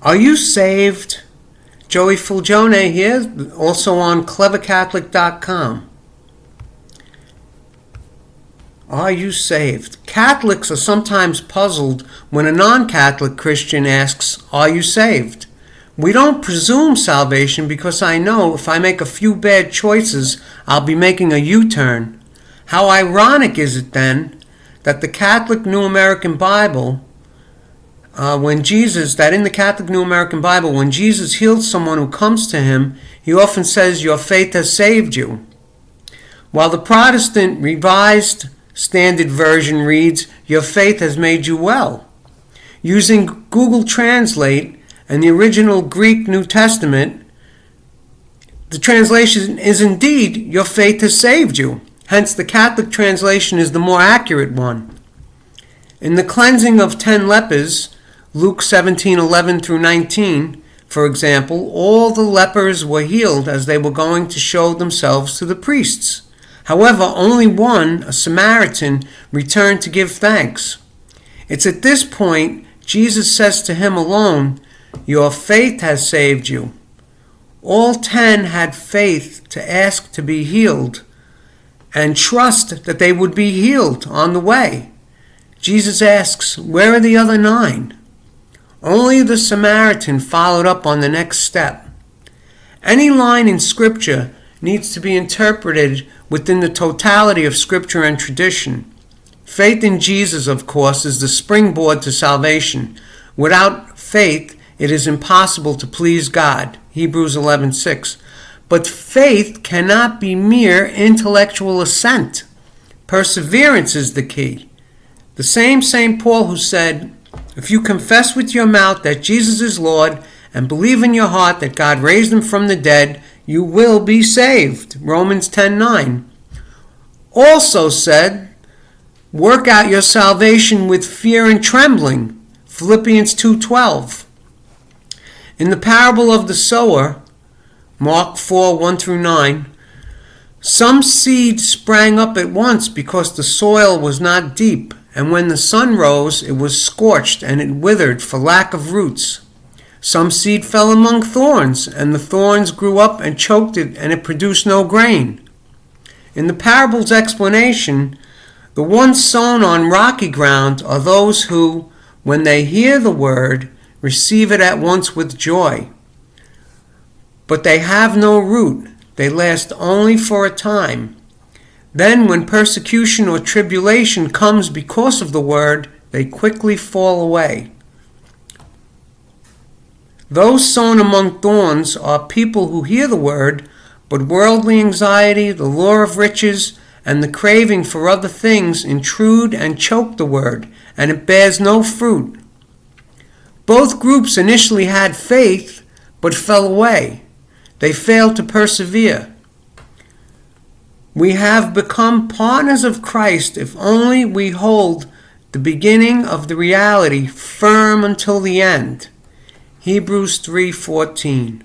Are you saved? Joey Fulgione here, also on clevercatholic.com. Are you saved? Catholics are sometimes puzzled when a non-Catholic Christian asks, are you saved? We don't presume salvation because I know if I make a few bad choices, I'll be making a U-turn. How ironic is it then that the Catholic New American Bible, when Jesus heals someone who comes to him, he often says, your faith has saved you. While the Protestant Revised Standard version reads, your faith has made you well. Using Google Translate and the original Greek New Testament, the translation is indeed, your faith has saved you. Hence, the Catholic translation is the more accurate one. In the cleansing of 10 lepers, Luke 17:11 through 19, for example, all the lepers were healed as they were going to show themselves to the priests. However, only one, a Samaritan, returned to give thanks. It's at this point Jesus says to him alone, your faith has saved you. All 10 had faith to ask to be healed and trust that they would be healed on the way. Jesus asks, where are the other 9? Only the Samaritan followed up on the next step. Any line in Scripture needs to be interpreted within the totality of Scripture and tradition. Faith in Jesus, of course, is the springboard to salvation. Without faith, it is impossible to please God. Hebrews 11:6. But faith cannot be mere intellectual assent. Perseverance is the key. The same St. Paul who said, if you confess with your mouth that Jesus is Lord and believe in your heart that God raised him from the dead, you will be saved. Romans 10:9. Also said, work out your salvation with fear and trembling. Philippians 2:12. In the parable of the sower, Mark 4:1 through 9, some seed sprang up at once because the soil was not deep, and when the sun rose, it was scorched and it withered for lack of roots. Some seed fell among thorns, and the thorns grew up and choked it, and it produced no grain. In the parable's explanation, the ones sown on rocky ground are those who, when they hear the word, receive it at once with joy. But they have no root. They last only for a time. Then, when persecution or tribulation comes because of the word, they quickly fall away. Those sown among thorns are people who hear the word, but worldly anxiety, the lure of riches, and the craving for other things intrude and choke the word, and it bears no fruit. Both groups initially had faith, but fell away. They failed to persevere. We have become partners of Christ if only we hold the beginning of the reality firm until the end. Hebrews 3:14.